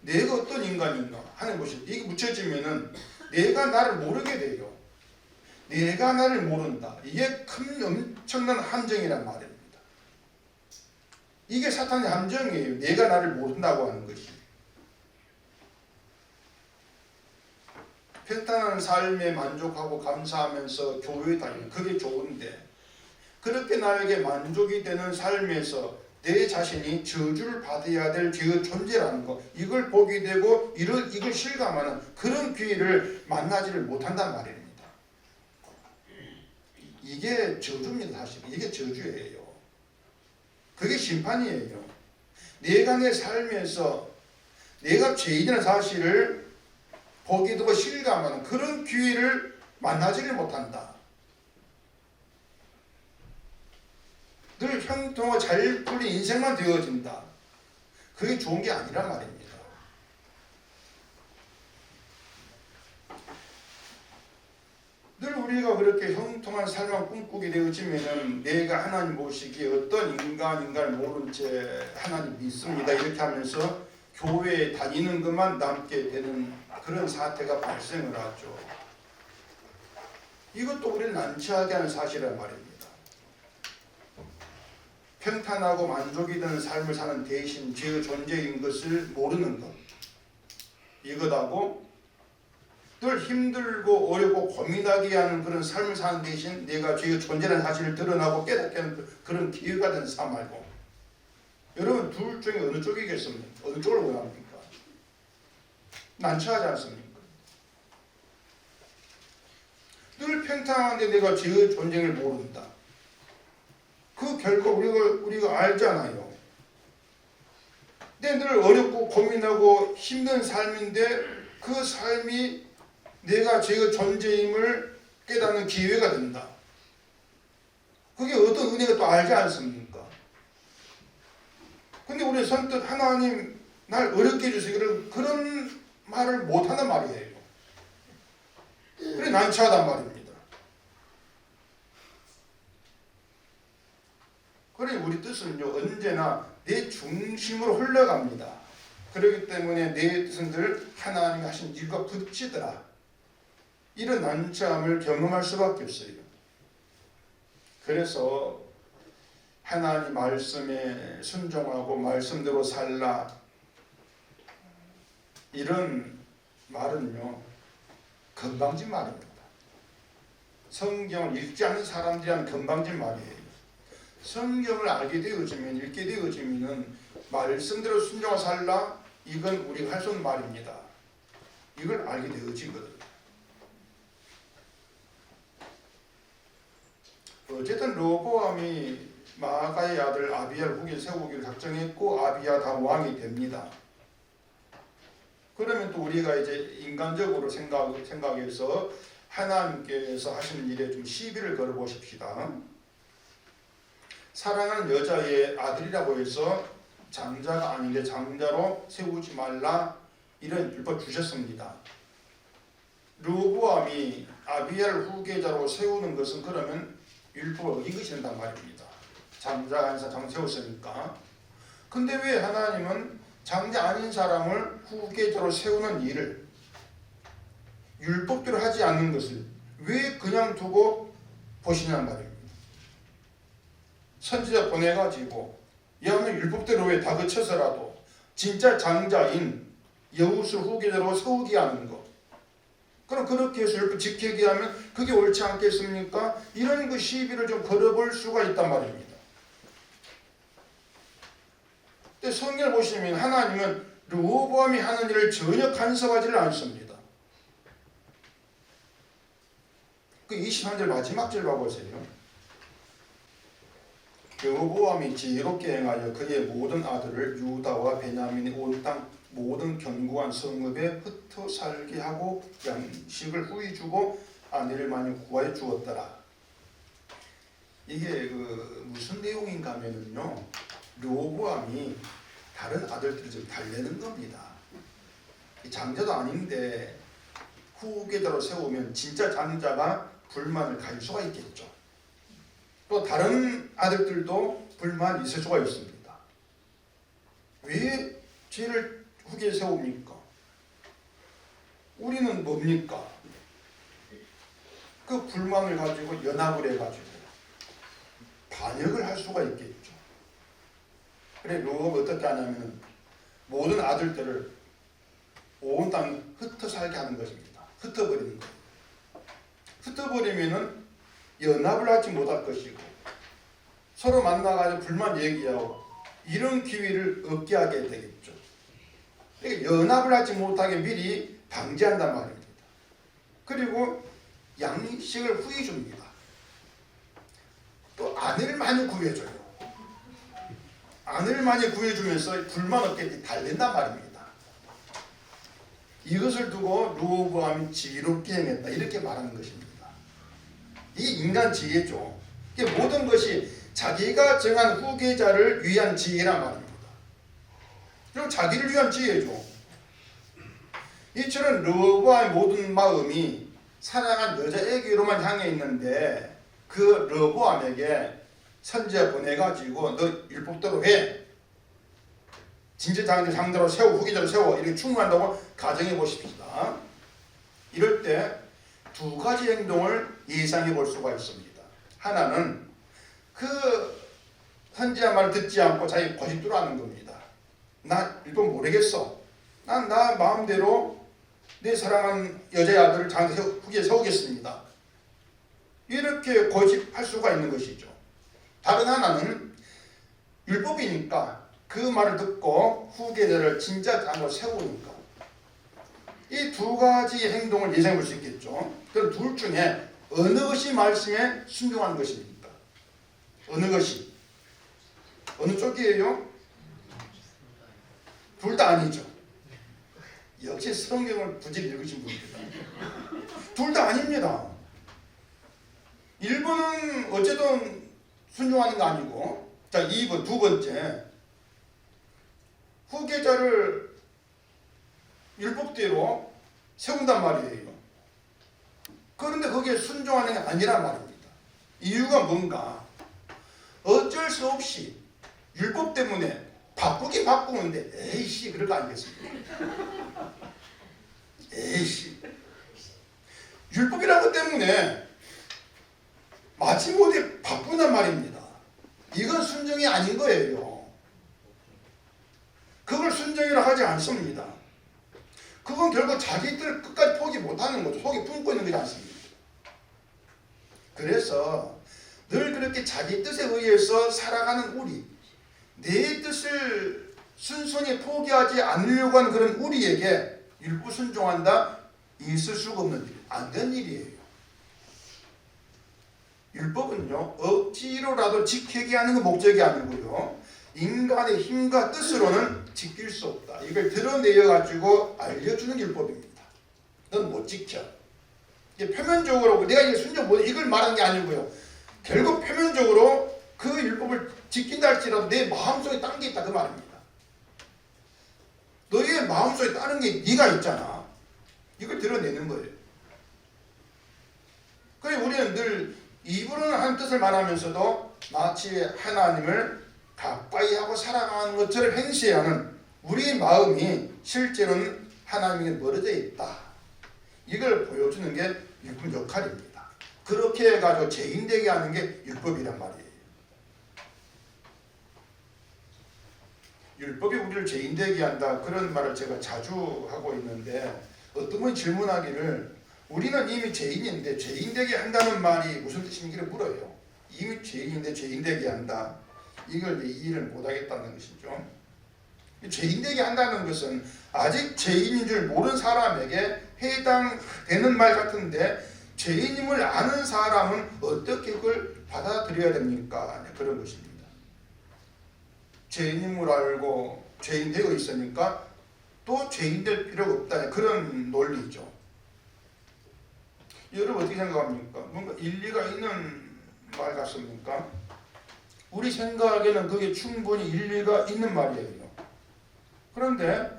내가 어떤 인간인가 하는 것이 이게 묻혀지면은 내가 나를 모르게 돼요. 내가 나를 모른다. 이게 큰 엄청난 함정이란 말입니다. 이게 사탄의 함정이에요. 내가 나를 모른다고 하는 것이. 평탄한 삶에 만족하고 감사하면서 교회 다니는 그게 좋은데, 그렇게 나에게 만족이 되는 삶에서 내 자신이 저주를 받아야 될 그 존재라는 것, 이걸 보게 되고 이걸 실감하는 그런 기회를 만나지를 못한단 말입니다. 이게 저주입니다. 사실 이게 저주예요. 그게 심판이에요. 내가 내 삶에서 내가 죄인이라는 사실을 보게 되고 실감하는 그런 기회를 만나지를 못한다. 늘 형통하고 잘 풀린 인생만 되어진다. 그게 좋은 게 아니란 말입니다. 늘 우리가 그렇게 형통한 삶을 꿈꾸게 되어지면은 내가 하나님 모시기에 어떤 인간을 모른 채 하나님 믿습니다 이렇게 하면서 교회에 다니는 것만 남게 되는 그런 사태가 발생을 하죠. 이것도 우리를 난처하게 하는 사실이란 말입니다. 평탄하고 만족이 되는 삶을 사는 대신 죄의 존재인 것을 모르는 것, 이것하고 늘 힘들고 어렵고 고민하게 하는 그런 삶을 사는 대신 내가 죄의 존재라는 사실을 드러나고 깨닫게 하는 그런 기회가 된 삶 말고, 여러분 둘 중에 어느 쪽이겠습니까? 어느 쪽을 원합니까? 난처하지 않습니까? 늘 평탄한데 내가 죄의 존재를 모른다. 그 결과 우리가 알잖아요. 근데 늘 어렵고 고민하고 힘든 삶인데 그 삶이 내가 죄의 존재임을 깨닫는 기회가 된다. 그게 어떤 은혜가 또 알지 않습니까? 근데 우리 선뜻 하나님 날 어렵게 해주세요 그런 말을 못하는 말이에요. 그래 난처하단 말입니다. 그래 우리 뜻은요 언제나 내 중심으로 흘러갑니다. 그렇기 때문에 내 뜻은 늘 하나님이 하신 일과 부딪히더라. 이런 난처함을 경험할 수밖에 없어요. 그래서 하나님 말씀에 순종하고 말씀대로 살라, 이런 말은요 건방진 말입니다. 성경을 읽지 않는 사람들이란 건방진 말이에요. 성경을 알게 되어지면, 읽게 되어지면 말씀대로 순종하고 살라, 이건 우리가 할 수 없는 말입니다. 이걸 알게 되어지거든요. 어쨌든 르호보암이 마아가의 아들 아비야를 후계 세우기를 작정했고 아비야 다음 왕이 됩니다. 그러면 또 우리가 이제 인간적으로 생각해서 하나님께서 하시는 일에 좀 시비를 걸어 보십시다. 사랑하는 여자의 아들이라고 해서 장자가 아닌데 장자로 세우지 말라, 이런 율법 주셨습니다. 르호보암이 아비야를 후계자로 세우는 것은 그러면 율법을 어긴 것이 된단 말입니다. 장자가 아닌 사람 세웠으니까. 근데 왜 하나님은 장자 아닌 사람을 후계자로 세우는 일을, 율법대로 하지 않는 것을 왜 그냥 두고 보시냔 말입니다. 선지자 보내가지고 야는 율법대로 왜 다그쳐서라도 진짜 장자인 여우수를 후계자로 세우게 하는 것, 그럼 그렇게 해서 율법 지키게 하면 그게 옳지 않겠습니까? 이런 그 시비를 좀 걸어볼 수가 있단 말입니다. 근데 성경을 보시면 하나님은 르호보암이 하는 일을 전혀 간섭하지를 않습니다. 그 23절 마지막 절 봐보세요. 르호보암이 지혜롭게 행하여 그의 모든 아들을 유다와 베냐민의 온 땅 모든 견고한 성읍에 흩어 살게 하고 양식을 후히 주고 아내를 많이 구하여 주었더라. 이게 무슨 내용인가 하면요, 르호보암이 다른 아들들을 좀 달래는 겁니다. 장자도 아닌데 후계자로 세우면 진짜 장자가 불만을 가질 수가 있겠죠. 또 다른 아들들도 불만이 있을 수가 있습니다. 왜 죄를 후계에 세웁니까? 우리는 뭡니까? 그 불만을 가지고 연합을 해가지고 반역을 할 수가 있겠죠. 그래 르호보암이 어떻게 하냐면 모든 아들들을 온 땅에 흩어 살게 하는 것입니다. 흩어버리는 거예요. 흩어버리면은 연합을 하지 못할 것이고 서로 만나가지고 불만 얘기하고 이런 기회를 얻게 하게 되겠죠. 그러니까 연합을 하지 못하게 미리 방지한단 말입니다. 그리고 양식을 후히 줍니다. 또 아내를 많이 구해줘요. 아내를 많이 구해주면서 불만 없게 달랜단 말입니다. 이것을 두고 르호보암이 지혜롭게 행했다, 이렇게 말하는 것입니다. 이 인간 지혜죠. 이게 모든 것이 자기가 정한 후계자를 위한 지혜란 말입니다. 그리고 자기를 위한 지혜죠. 이처럼 르보암의 모든 마음이 사랑한 여자에게로만 향해 있는데 그 르보암에게 선지자 보내가지고 너 율법대로 해. 진짜 상대로 세워, 후계자로 세워. 이렇게 충고한다고 가정해 보십시다. 이럴 때 두 가지 행동을 예상해 볼 수가 있습니다. 하나는 그 선지자 말을 듣지 않고 자기 고집대로 하는 겁니다. 나 율법 모르겠어. 난 나 마음대로 내 사랑하는 여자의 아들을 후계에 세우겠습니다. 이렇게 고집할 수가 있는 것이죠. 다른 하나는 율법이니까 그 말을 듣고 후계자를 진짜 장으로 세우니까 이 두 가지 행동을 예상해 볼 수 있겠죠. 그럼 둘 중에 어느 것이 말씀에 순종하는 것입니까? 어느 것이? 어느 쪽이에요? 둘 다 아니죠. 역시 성경을 부지런히 읽으신 분입니다. 둘 다 아닙니다. 일부는 어쨌든 순종하는 거 아니고, 자, 2번, 두 번째, 후계자를 율법대로 세운단 말이에요. 그런데 거기에 순종하는 게 아니란 말입니다. 이유가 뭔가? 어쩔 수 없이 율법 때문에 바꾸긴 바꾸는데 에이씨 그럴 거 아니겠습니까? 에이씨 율법이라는 것 때문에 마지못해 바꾼단 말입니다. 이건 순종이 아닌 거예요. 그걸 순종이라 하지 않습니다. 그건 결국 자기 뜻을 끝까지 포기 못하는 거죠. 속에 품고 있는 것이 않습니다. 그래서 늘 그렇게 자기 뜻에 의해서 살아가는 우리, 내 뜻을 순순히 포기하지 않으려고 하는 그런 우리에게 율법 순종한다? 있을 수가 없는 일, 안 되는 일이에요. 율법은요, 억지로라도 지키게 하는 게 목적이 아니고요, 인간의 힘과 뜻으로는 지킬 수 없다. 이걸 드러내어가지고 알려주는 율법입니다. 넌 못 지켜. 이게 표면적으로 내가 이게 순종 못해 이걸 말하는 게 아니고요. 결국 표면적으로 그 율법을 지킨다 할지라도 내 마음속에 다른 게 있다 그 말입니다. 너의 마음속에 다른 게 네가 있잖아. 이걸 드러내는 거예요. 그래서 우리는 늘 입으로는 한 뜻을 말하면서도 마치 하나님을 가까이 하고 살아가는 것처럼 행시해야 하는 우리의 마음이 실제로는 하나님에게 멀어져 있다. 이걸 보여주는 게 율법 역할입니다. 그렇게 해가지고 죄인되게 하는 게 율법이란 말이에요. 율법이 우리를 죄인되게 한다. 그런 말을 제가 자주 하고 있는데 어떤 분이 질문하기를 우리는 이미 죄인인데 죄인되게 한다는 말이 무슨 뜻인지를 물어요. 이미 죄인인데 죄인되게 한다. 이걸 이해를 못하겠다는 것이죠. 죄인되게 한다는 것은 아직 죄인인 줄 모르는 사람에게 해당되는 말 같은데 죄인임을 아는 사람은 어떻게 그걸 받아들여야 됩니까? 그런 것입니다. 죄인임을 알고 죄인 되어 있으니까 또 죄인 될 필요가 없다. 그런 논리죠. 여러분 어떻게 생각합니까? 뭔가 일리가 있는 말 같습니까? 우리 생각에는 그게 충분히 일리가 있는 말이에요. 그런데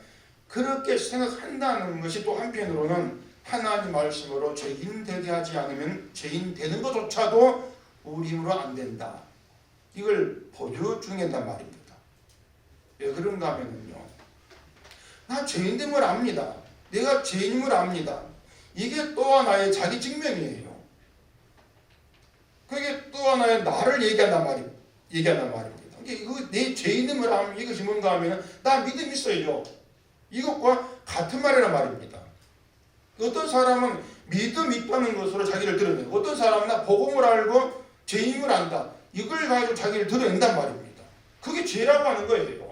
그렇게 생각한다는 것이 또 한편으로는 하나님 말씀으로 죄인 되게 하지 않으면 죄인 되는 것조차도 우리 힘으로 안 된다. 이걸 보여주겠단 말입니다. 왜 그런가 하면요, 나 죄인됨을 압니다. 내가 죄인임을 압니다. 이게 또 하나의 자기 증명이에요. 그게 또 하나의 나를 얘기한단 말입니다. 이거 내 죄인임을 하면 이것이 뭔가 하면 나 믿음 있어요. 이것과 같은 말이란 말입니다. 어떤 사람은 믿음 있다는 것으로 자기를 드러내고 어떤 사람은 나 복음을 알고 죄인임을 안다. 이걸 가지고 자기를 드러낸단 말입니다. 그게 죄라고 하는 거예요.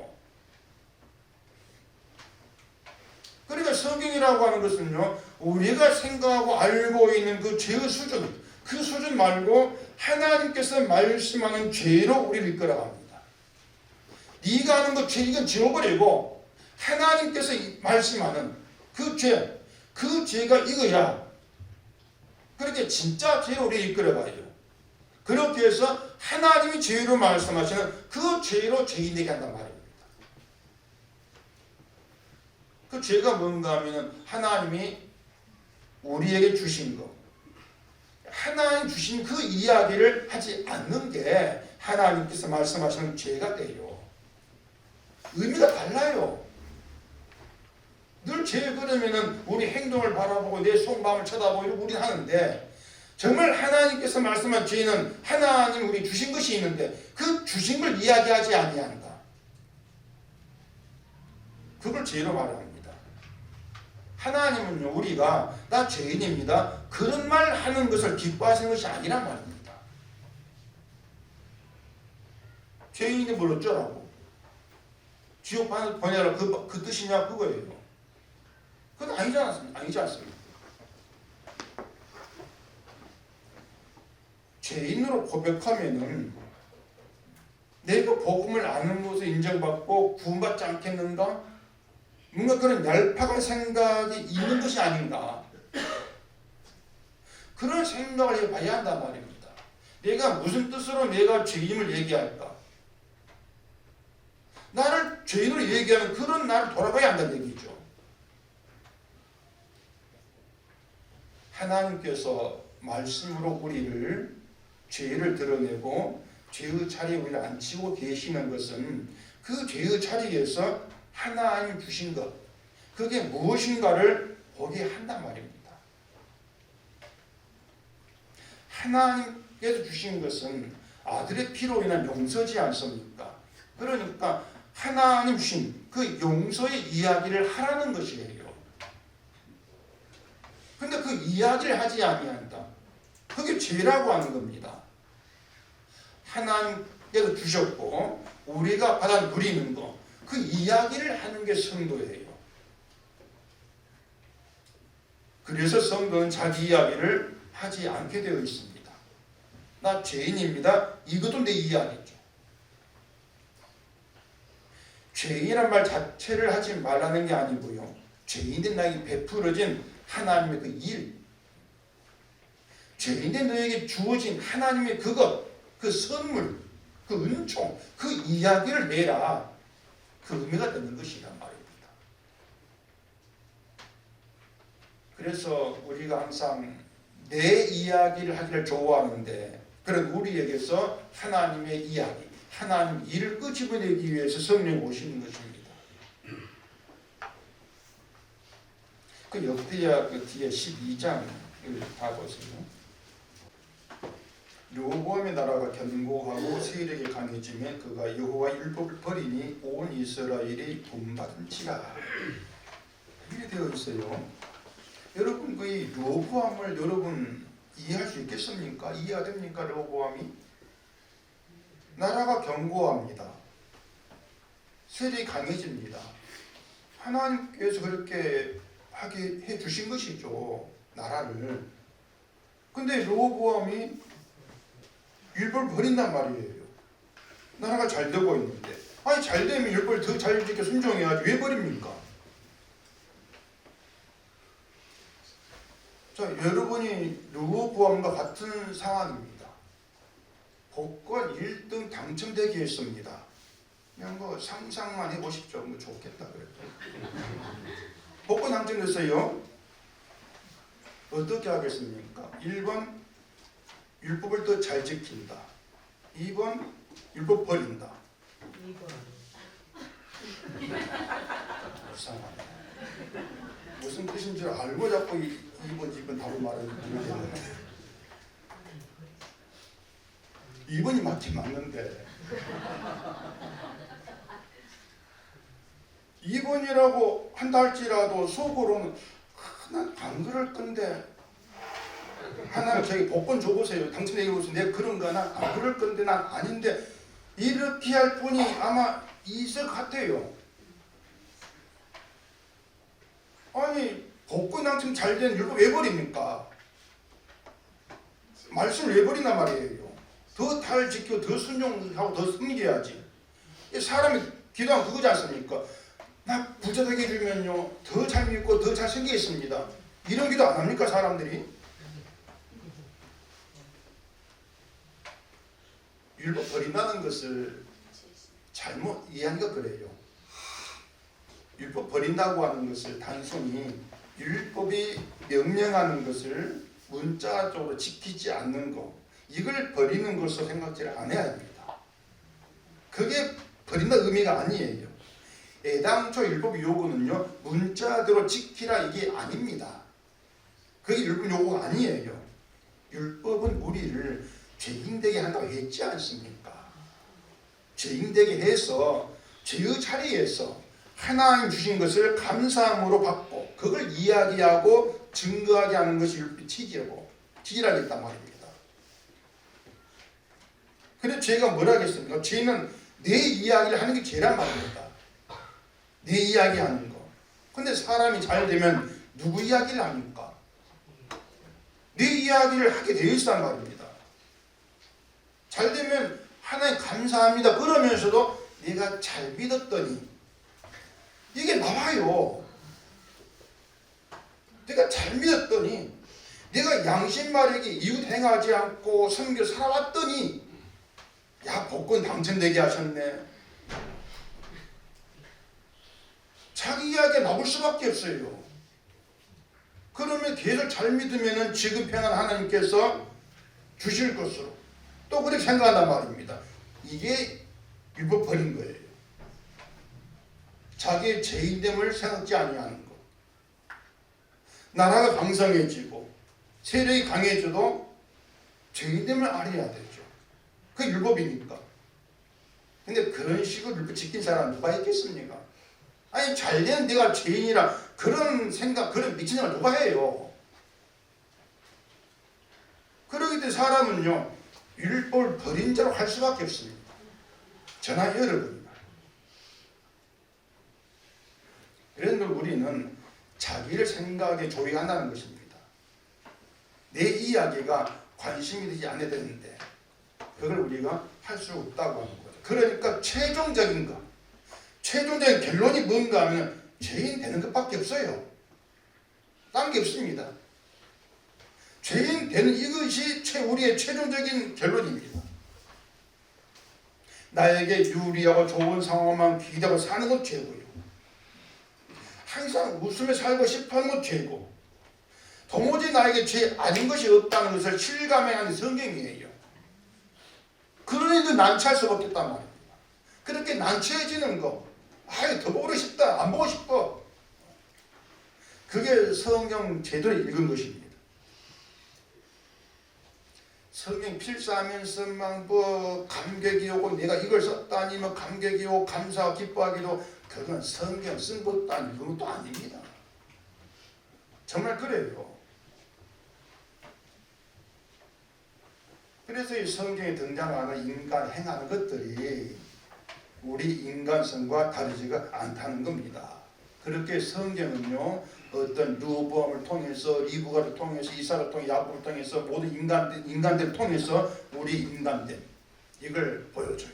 그러니까 성경이라고 하는 것은요, 우리가 생각하고 알고 있는 그 죄의 수준, 그 수준 말고 하나님께서 말씀하는 죄로 우리를 이끌어갑니다. 네가 하는 것 죄, 이건 지워버리고 하나님께서 말씀하는 그 죄, 그 죄가 이거야. 그렇게 진짜 죄로 우리 이끌어가요. 그렇게 해서 하나님이 죄로 말씀하시는 그 죄로 죄인되게 한단 말입니다. 그 죄가 뭔가 하면 하나님이 우리에게 주신 것, 하나님 주신 그 이야기를 하지 않는 게 하나님께서 말씀하시는 죄가 돼요. 의미가 달라요. 늘 죄 그러면은 우리 행동을 바라보고 내 속마음을 쳐다보고 우리는 하는데, 정말 하나님께서 말씀한 죄는 하나님 우리 주신 것이 있는데 그 주신 걸 이야기하지 아니한다. 그걸 죄로 말합니다. 하나님은요, 우리가 나 죄인입니다 그런 말 하는 것을 기뻐하시는 것이 아니란 말입니다. 죄인이 뭘 어쩌라고? 지옥 보내라 그 뜻이냐 그거예요. 그건 아니지 않습니까? 죄인으로 고백하면은 내가 복음을 아는 것을 인정받고 구원받지 않겠는가? 뭔가 그런 얄팍한 생각이 있는 것이 아닌가? 그런 생각을 해봐야 한단 말입니다. 내가 무슨 뜻으로 내가 죄인을 얘기할까? 나를 죄인으로 얘기하는 그런 나를 돌아가야 한다는 얘기죠. 하나님께서 말씀으로 우리를 죄를 드러내고 죄의 자리에 우리를 앉히고 계시는 것은 그 죄의 자리에서 하나님 주신 것, 그게 무엇인가를 보게 한단 말입니다. 하나님께서 주신 것은 아들의 피로 인한 용서지 않습니까? 그러니까 하나님 주신 그 용서의 이야기를 하라는 것이에요. 근데 그 이야기를 하지 아니한다. 그게 죄라고 하는 겁니다. 하나님께서 주셨고 우리가 받아 누리는 것, 그 이야기를 하는 게 성도예요. 그래서 성도는 자기 이야기를 하지 않게 되어 있습니다. 나 죄인입니다. 이것도 내 이야기죠. 죄인이란 말 자체를 하지 말라는 게 아니고요, 죄인된 나에게 베풀어진 하나님의 그 일, 죄인된 너에게 주어진 하나님의 그것, 그 선물, 그 은총, 그 이야기를 내라. 그 의미가 되는 것이란 말입니다. 그래서 우리가 항상 내 이야기를 하기를 좋아하는데, 그런 우리에게서 하나님의 이야기, 하나님 일을 끄집어내기 위해서 성령이 오시는 것입니다. 그 역대하 그 뒤에 12장을 봐보세요. 르호보암의 나라가 견고하고 세력이 강해지매 그가 여호와 율법을 버리니 온 이스라엘이 분받은지라. 이렇게 되어 있어요. 여러분, 그 르호보암을 여러분 이해할 수 있겠습니까? 이해가 됩니까? 르호보암이 나라가 견고합니다. 세력이 강해집니다. 하나님께서 그렇게 하게 해 주신 것이죠, 나라를. 근데 르호보암이 율법을 버린단 말이에요. 나라가 잘 되고 있는데. 아니, 잘 되면 율법을 더 잘 지켜 순종해야지 왜 버립니까? 자, 여러분이 르호보암과 같은 상황입니다. 복권 1등 당첨되게 했습니다. 그냥 뭐 상상만 해보십시오. 뭐 좋겠다 그랬죠. 복권 당첨됐어요. 어떻게 하겠습니까? 1번 율법을 더 잘 지킨다. 2번 율법 버린다. 2번. 이상하네. 무슨 뜻인 줄 알고 자꾸 2번 답을 말하는 2번이 맞긴 맞는데 2번이라고 한다 할지라도 속으로는 난 안 그럴 건데, 하나님 저기 복권 줘보세요. 당첨되게 보세요. 내가 그런가? 난 안 그럴 건데, 난 아닌데, 이렇게 할 분이 아마 있을 것 같아요. 아니, 복권 당첨 잘 된 율법 왜 버립니까? 말씀을 왜 버린단 말이에요. 더 잘 지키고 더 순종하고 더 섬겨야지. 사람이 기도하면 그거지 않습니까? 나 부자 되게 해주면요 더 잘 믿고 더 잘 섬기겠습니다. 이런 기도 안 합니까 사람들이? 율법 버린다는 것을 잘못 이해하니까 그래요. 율법 버린다고 하는 것을 단순히 율법이 명령하는 것을 문자적으로 지키지 않는 것, 이걸 버리는 것으로 생각지를 안 해야 합니다. 그게 버린다 의미가 아니에요. 애당초 율법 요구는요, 문자대로 지키라 이게 아닙니다. 그게 율법 요구가 아니에요. 율법은 우리를 죄인되게 한다고 했지 않습니까? 죄인되게 해서 죄의 자리에서 하나님 주신 것을 감사함으로 받고 그걸 이야기하고 증거하게 하는 것이 율법의 취지라겠단 말입니다. 그런데 죄가 뭐라 하겠습니까? 죄는 내 이야기를 하는 게 죄란 말입니다. 내 이야기하는 거. 근데 사람이 잘 되면 누구 이야기를 합니까? 내 이야기를 하게 되어 있단 말입니다. 잘 되면 하나님 감사합니다 그러면서도 내가 잘 믿었더니 이게 나와요. 내가 잘 믿었더니 내가 양심 바르게 이웃 행하지 않고 섬겨 살아왔더니 야 복권 당첨되게 하셨네. 자기 이야기가 나올 수밖에 없어요. 그러면 계속 잘 믿으면 지금 평안 하나님께서 주실 것으로 또 그렇게 생각한단 말입니다. 이게 율법 버린 거예요. 자기의 죄인됨을 생각지 아니하는 것. 나라가 강성해지고 세력이 강해져도 죄인됨을 알아야 되죠. 그게 율법이니까. 근데 그런 식으로 율법 지킨 사람 누가 있겠습니까? 아니 잘된 내가 죄인이라 그런 생각, 그런 미친 생각을 누가 해요? 그러기 때문에 사람은요 율법을 버린 자로 할 수밖에 없습니다. 저나 여러분이나. 그런데 우리는 자기를 생각에 조이한다는 것입니다. 내 이야기가 관심이 되지 않아야 되는데 그걸 우리가 할 수 없다고 하는 거죠. 그러니까 최종적인 것, 최종적인 결론이 뭔가 하면 죄인 되는 것밖에 없어요. 딴 게 없습니다. 죄인 되는 이것이 우리의 최종적인 결론입니다. 나에게 유리하고 좋은 상황만 기대하고 사는 것 죄고요. 항상 웃으며 살고 싶어하는 것 죄고 도무지 나에게 죄 아닌 것이 없다는 것을 실감하는 성경이에요. 그러니 난처할 수밖에 없단 말입니다. 그렇게 난처해지는 거 아유 더 보고 싶다 안 보고 싶어 그게 성경 제대로 읽은 것입니다. 성경 필사하면서 막 뭐 감격이 오고 내가 이걸 썼다니 뭐 감격이 오고 감사하고 기뻐하기도 그건 성경 쓴 것도 아니고 그것도 아닙니다. 정말 그래요. 그래서 이 성경에 등장하는 인간 행하는 것들이 우리 인간성과 다르지가 않다는 겁니다. 그렇게 성경은요 어떤 르호보암을 통해서 리브가를 통해서 이삭을 통해 야곱을 통해서 모든 인간들을 통해서 우리 인간됨 이걸 보여줘요.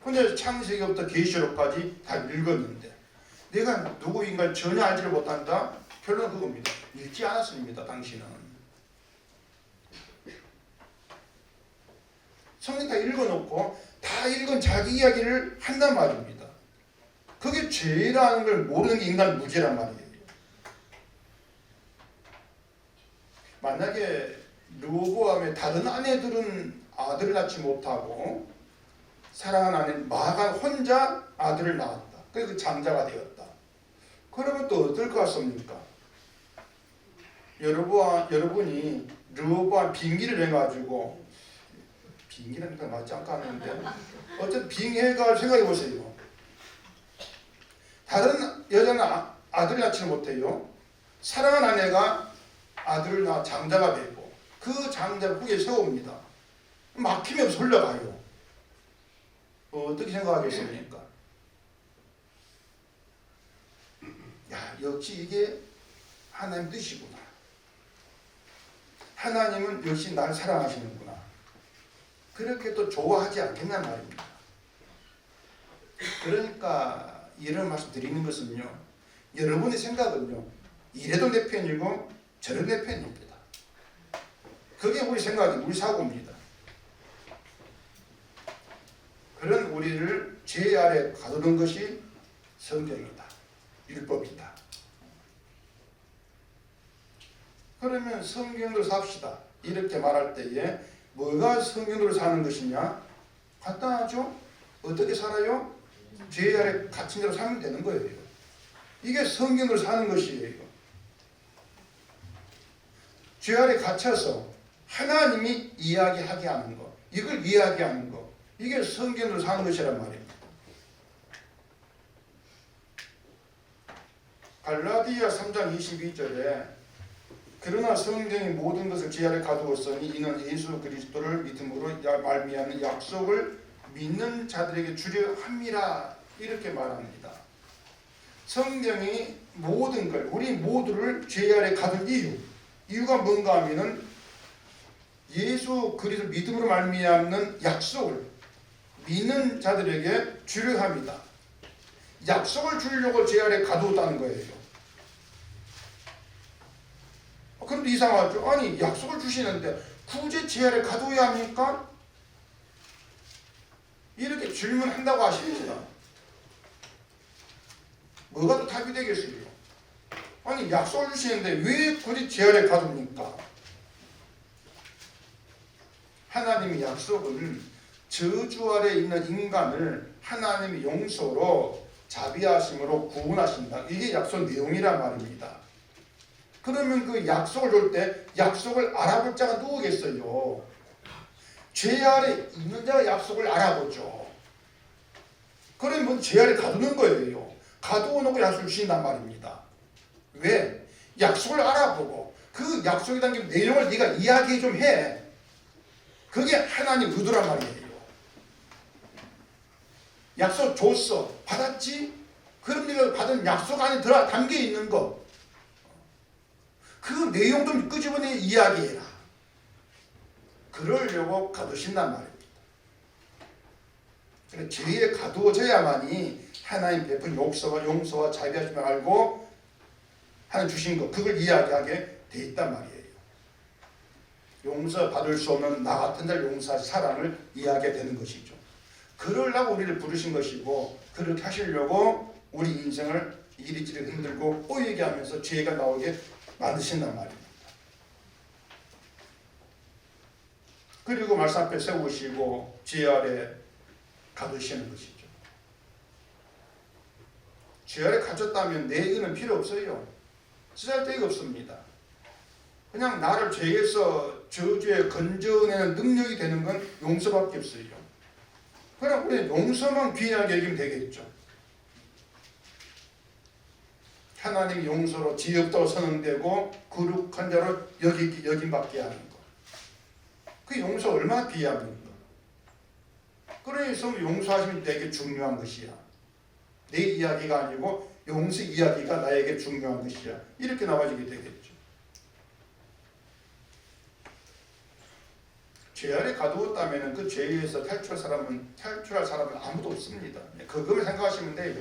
근데 창세기부터 계시록까지 다 읽었는데 내가 누구인가 전혀 알지를 못한다? 결론은 그겁니다. 읽지 않았습니다. 당신은. 성경 다 읽어놓고 다 읽은 자기 이야기를 한단 말입니다. 그게 죄라는 걸 모르는 게 인간 무죄란 말이에요. 만약에 르호보암의 다른 아내들은 아들을 낳지 못하고 사랑하는 아내 마아가 혼자 아들을 낳았다. 그래서 장자가 되었다. 그러면 또 어떨 것 같습니까? 여러분이 르호보암 빙기를 해가지고 빙기라는 건 맞지 않까 하는데 어쨌든 빙해가 생각해 보세요. 다른 여자는 아들을 낳지 못해요. 사랑하는 아내가 아들을 낳아 장자가 되고 그 장자를 후에 세웁니다. 막힘이 없어 흘러가요. 어떻게 생각하겠습니까? 야 역시 이게 하나님 뜻이구나. 하나님은 역시 날 사랑하시는구나. 그렇게 또 좋아하지 않겠냔 말입니다. 그러니까 이런 말씀 드리는 것은요. 여러분의 생각은요. 이래도 내 편이고 저래도 내 편입니다. 그게 우리 생각이 우리 사고입니다. 그런 우리를 죄 아래 가두는 것이 성경이다. 율법이다. 그러면 성경으로 삽시다. 이렇게 말할 때에 뭐가 성경으로 사는 것이냐? 간단하죠? 어떻게 살아요? 죄 아래 갇힌 대로 살면 되는 거예요. 이게 성경으로 사는 것이에요. 죄 아래 갇혀서 하나님이 이야기하게 하는 것, 이걸 이야기하는 것, 이게 성경으로 사는 것이란 말입니다. 갈라디아 3장 22절에 그러나 성경이 모든 것을 지 아래 가두었으니 이는 예수 그리스도를 믿음으로 말미암는 약속을 믿는 자들에게 주려 함이라 이렇게 말합니다. 성경이 모든 걸 우리 모두를 죄 아래 가둔 이유가 뭔가 하면은 예수 그리스도 믿음으로 말미암는 약속을 믿는 자들에게 주려 합니다. 약속을 주려고 죄 아래 가두었다는 거예요. 그런데 이상하죠. 아니 약속을 주시는데 굳이 죄 아래 가두어야 합니까? 이렇게 질문한다고 하십니다. 뭐가 또 답이 되겠어요? 아니 약속을 주시는데 왜 굳이 죄 아래 가둡니까? 하나님의 약속은 저주 아래 있는 인간을 하나님의 용서로 자비하심으로 구원하신다. 이게 약속 내용이란 말입니다. 그러면 그 약속을 줄 때 약속을 알아볼 자가 누구겠어요? 죄 아래 있는 자가 약속을 알아보죠. 그러면 죄 아래 가두는 거예요. 가두어 놓고 약속을 주신단 말입니다. 왜? 약속을 알아보고 그 약속에 담긴 내용을 네가 이야기 좀 해. 그게 하나님 의도란 말이에요. 약속 줬어. 받았지? 그럼 네가 받은 약속 안에 담겨 있는 거. 그 내용 좀 끄집어내 이야기해라. 그러려고 가두신단 말입니다. 그래서 죄에 가두어져야만이 하나님 베푼 용서와 자비하심을 알고 하나님 주신 것, 그걸 이야기하게 돼 있단 말이에요. 용서받을 수 없는 나 같은 자를 용서하신 사랑을 이야기하게 되는 것이죠. 그러려고 우리를 부르신 것이고 그렇게 하시려고 우리 인생을 이리저리 흔들고 꼬이게 하면서 죄가 나오게 만드신단 말입니다. 그리고 말씀 앞에 세우시고 죄 아래 가두시는 것이죠. 죄 아래 갇혔다면 내 의는 필요 없어요. 쓰잘데기가 없습니다. 그냥 나를 죄에서 저주에 건져내는 능력이 되는 건 용서밖에 없어요. 그럼 우리 용서만 귀하게 여기면 되겠죠. 하나님이 용서로 죄 없다고 선언되고 거룩한 자로 여김받게 하는 것. 그 용서 얼마나 귀합니까? 그래서 용서하시면 되게 중요한 것이야. 내 이야기가 아니고 용서 이야기가 나에게 중요한 것이야. 이렇게 나와지게 되겠죠. 죄 아래 가두었다면 그 죄에서 탈출할 사람은 아무도 없습니다. 그걸 생각하시면 돼요.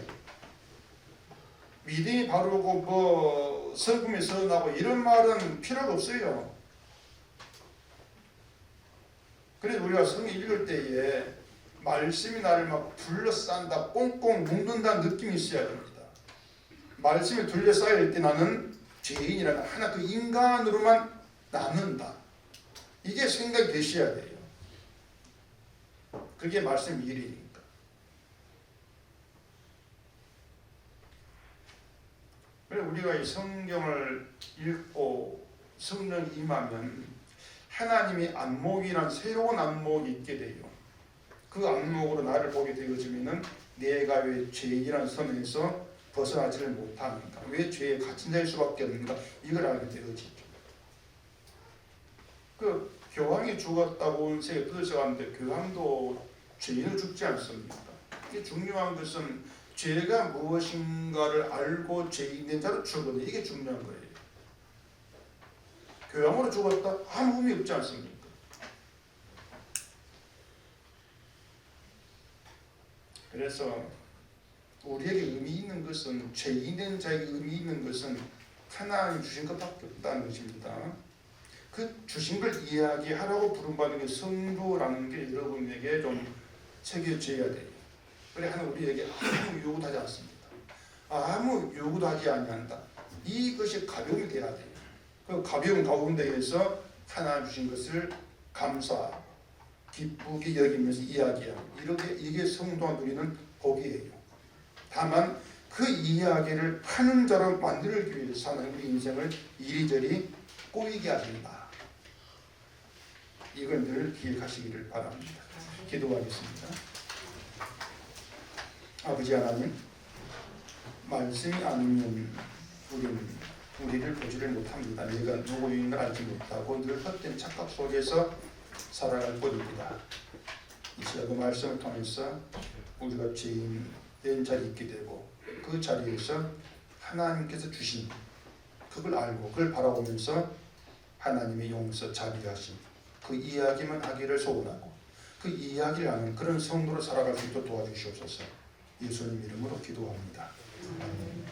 믿음이 바르고 성품이 선하고 이런 말은 필요가 없어요. 그래서 우리가 성경 읽을 때에 말씀이 나를 막 둘러싼다, 꽁꽁 묶는다는 느낌이 있어야 됩니다. 말씀이 둘러싸일 때 나는 죄인이라는 하나 그 인간으로만 남는다. 이게 생각이 되셔야 돼요. 그게 말씀 일이니까. 그래서 우리가 이 성경을 읽고 성령이 임하면 하나님의 안목이란 새로운 안목이 있게 돼요. 그 안목으로 나를 보게 되어지면은 내가 왜 죄인이라는 선에서 벗어나지를 못하는가, 왜 죄에 갇힌 자일 수밖에 없는가, 이걸 알게 되어지죠. 그 교황이 죽었다고 세계 뜯어져가는데 교황도 죄인은 죽지 않습니다. 이게 중요한 것은 죄가 무엇인가를 알고 죄인된 자로 죽거든요. 이게 중요한 거예요. 교황으로 죽었다? 아무 의미 없지 않습니까? 그래서 우리에게 의미 있는 것은, 죄인된 자에게 의미 있는 것은 하나님 주신 것밖에 없다는 것입니다. 그 주신 걸 이야기하라고 부름받는 게 성도라는 게 여러분에게 좀 새겨져야 돼요. 그래 하나님 우리에게 아무 요구도 하지 않습니다. 아무 요구도 하지 아니한다. 이것이 가벼움이 돼야 돼요. 그 가벼운 가운데에서 하나님 주신 것을 감사, 기쁘게 여기면서 이야기하고 이렇게 이게 성도가 누리는 복이에요. 다만 그 이야기를 하는 자로 만들기 위해서 하나님 우리 인생을 이리저리 꼬이게 하신다. 이걸 늘 기억하시기를 바랍니다. 기도하겠습니다. 아버지 하나님, 말씀이 아니면 우리를 보지를 못합니다. 내가 누구인가 알지 못하고 늘 헛된 착각 속에서 살아갈 뿐입니다. 이 시간 그 말씀을 통해서 우리가 죄인 된 자리에 있게 되고 그 자리에서 하나님께서 주신 그걸 알고 그걸 바라보면서 하나님의 용서 자비하심 그 이야기만 하기를 소원하고 그 이야기를 하는 그런 성도로 살아갈 수 있도록 도와주시옵소서. 예수님 이름으로 기도합니다. 아멘.